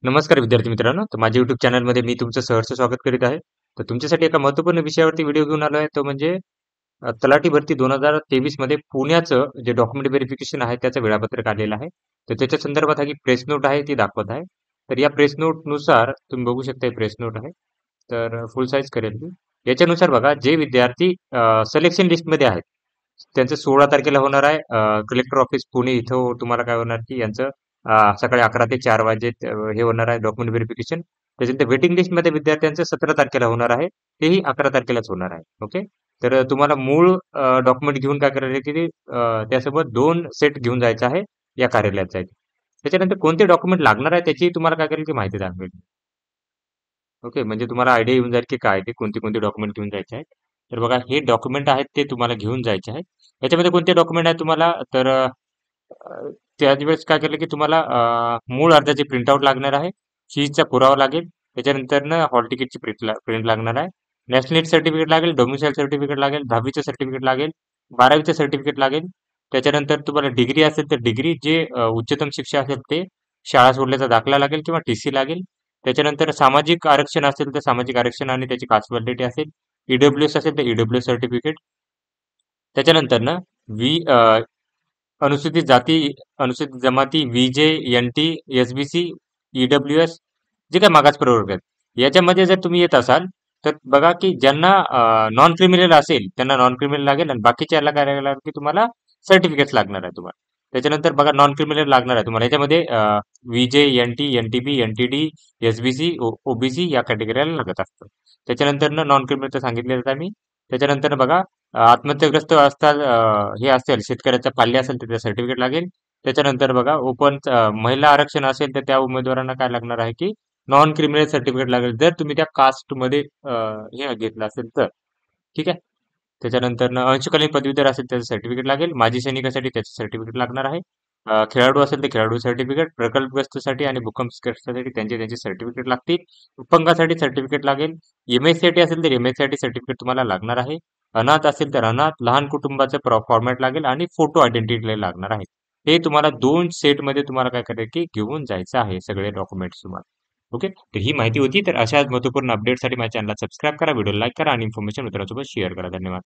नमस्कार विद्यार्थी मित्रांनो, तर माझ्या YouTube चॅनलमध्ये मी तुमचं सहर्ष स्वागत करीत आहे. तर तुमच्यासाठी एका महत्त्वपूर्ण विषयावरती व्हिडिओ घेऊन आलो आहे, तो म्हणजे तलाठी भरती 2023 मध्ये पुण्याचं जे डॉक्युमेंट व्हेरिफिकेशन आहे त्याचं वेळापत्रक आलेलं आहे. तर त्याच्या संदर्भात हा जी प्रेस नोट आहे ती दाखवत आहे. तर या प्रेस नोटनुसार तुम्ही बघू शकता ही प्रेस नोट आहे. तर फुल साईज करेल मी. याच्यानुसार बघा जे विद्यार्थी सिलेक्शन लिस्टमध्ये आहेत, त्यांचं 16 तारखेला होणार आहे कलेक्टर ऑफिस पुणे इथं तुम्हाला काय होणार की यांचं सकाळी 11 ते 4 वाजे हे होणार आहे डॉक्युमेंट व्हेरिफिकेशन. त्याच्यानंतर वेटिंग लिस्टमध्ये विद्यार्थ्यांचं 17 तारखेला होणार आहे. तेही 11 तारखेलाच होणार आहे. ओके. तर तुम्हाला मूळ डॉक्युमेंट घेऊन काय करायचं आहे की त्यासोबत 2 सेट घेऊन जायचं आहे या कार्यालयात जायचं. त्याच्यानंतर कोणते डॉक्युमेंट लागणार आहे त्याची तुम्हाला काय करेल की माहिती दाखवेल. ओके. म्हणजे तुम्हाला आयडिया येऊन जाईल की काय ते कोणते कोणते डॉक्युमेंट घेऊन जायचे आहेत. तर बघा हे डॉक्युमेंट आहेत ते तुम्हाला घेऊन जायचे आहेत. याच्यामध्ये कोणते डॉक्युमेंट आहेत तुम्हाला तर त्याच वेळेस काय केलं की तुम्हाला मूळ अर्जाची प्रिंटआउट लागणार आहे. फीजचा पुरावा लागेल. त्याच्यानंतर हॉल तिकीटची प्रिंट लागणार आहे. नॅशनॅलिटी सर्टिफिकेट लागेल, डोमिसाईल सर्टिफिकेट लागेल, 10वीचं सर्टिफिकेट लागेल, 12वीचं सर्टिफिकेट लागेल. त्याच्यानंतर तुम्हाला डिग्री असेल तर डिग्री जे उच्चतम शिक्षा असेल ते, शाळा सोडल्याचा दाखला लागेल किंवा टीसी लागेल. त्याच्यानंतर सामाजिक आरक्षण असेल तर सामाजिक आरक्षण आणि त्याची कास्ट व्हॅलिडिटी असेल. ईडब्ल्यूएस असेल तर ईडब्ल्यूएस सर्टिफिकेट. त्याच्यानंतर ना वी अनुसूचित जाती, अनुसूचित जमाती, व्हीजे, एनटी, एसबीसी, ईडब्ल्यूएस जे काही मागास प्रवर्ग आहेत. याच्यामध्ये जर तुम्ही येत असाल तर बघा की ज्यांना नॉन क्रिमिनल असेल त्यांना नॉन क्रिमिनल लागेल आणि बाकीच्याला काय लागेल की तुम्हाला सर्टिफिकेट्स लागणार आहे तुम्हाला. त्याच्यानंतर बघा नॉन क्रिमिनल लागणार आहे तुम्हाला. याच्यामध्ये VJ, NT, NTB, NTD, SBC, OBC या कॅटेगरीला लागत असतं. त्याच्यानंतर नॉन क्रिमिनलचं सांगितलेलं आहे मी. त्याच्यानंतर बघा आत्महत्याग्रस्त असतात हे असेल शेतकऱ्याचा पाल्य असेल तर त्याचं सर्टिफिकेट लागेल. त्याच्यानंतर बघा ओपन महिला आरक्षण असेल तर त्या उमेदवारांना काय लागणार आहे की नॉन क्रिमिनल सर्टिफिकेट लागेल जर तुम्ही त्या कास्टमध्ये हे घेतलं असेल तर. ठीक आहे. त्याच्यानंतर अंशकालीन पदवीधर असेल त्याचं सर्टिफिकेट लागेल. माजी सैनिकासाठी त्याचं सर्टिफिकेट लागणार आहे. खेळाडू असेल तर खेळाडू सर्टिफिकेट, प्रकल्पग्रस्तसाठी आणि भूकंपग्रस्तासाठी त्यांचे त्यांचे सर्टिफिकेट लागतील. अपंगासाठी सर्टिफिकेट लागेल. एमएससीआयटी असेल तर एमएससीआयटी सर्टिफिकेट तुम्हाला लागणार आहे. अनाथ असेल तर अनाथ, लहान कुटुंबाचं फॉर्मॅट लागेल आणि फोटो आयडेंटिटी लागणार आहे. हे तुम्हाला 2 सेटमध्ये तुम्हाला काय करायचं की घेऊन जायचं आहे सगळे डॉक्युमेंट्स तुम्हाला. ओके. तर ही माहिती होती. तर अशाच महत्त्वपूर्ण अपडेटसाठी माझ्या चॅनलला सबस्क्राईब करा, व्हिडिओ लाईक करा आणि इन्फॉर्मेशन मित्रांसोबत शेअर करा. धन्यवाद.